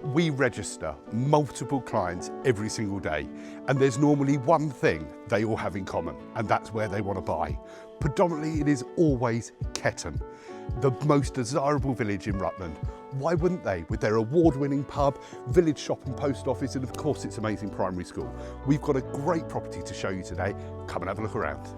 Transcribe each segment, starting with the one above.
We register multiple clients every single day, and there's normally one thing they all have in common, and that's where they want to buy. Predominantly it is always Ketton, the most desirable village in Rutland. Why wouldn't they, with their award-winning pub, village shop and post office, and of course its amazing primary school. We've got a great property to show you today. Come and have a look around.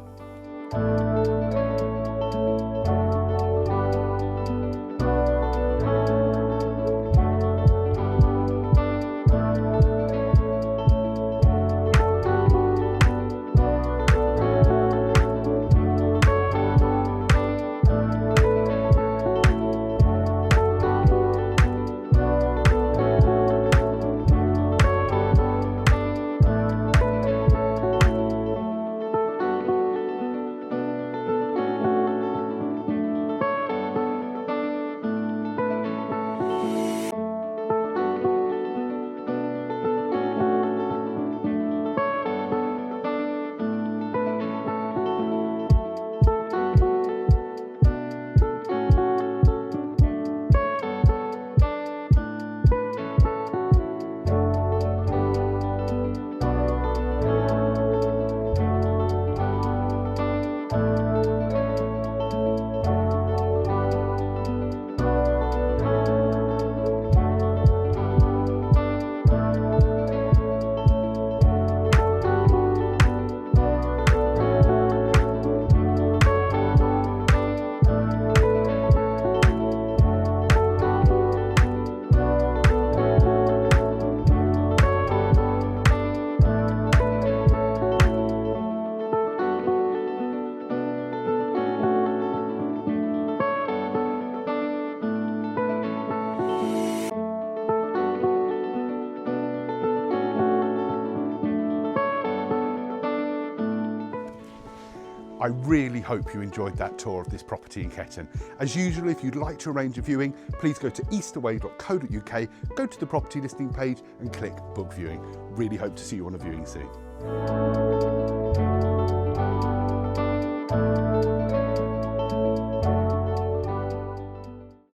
I really hope you enjoyed that tour of this property in Ketton. As usual, if you'd like to arrange a viewing, please go to eastaway.co.uk, go to the property listing page and click book viewing. Really hope to see you on a viewing soon.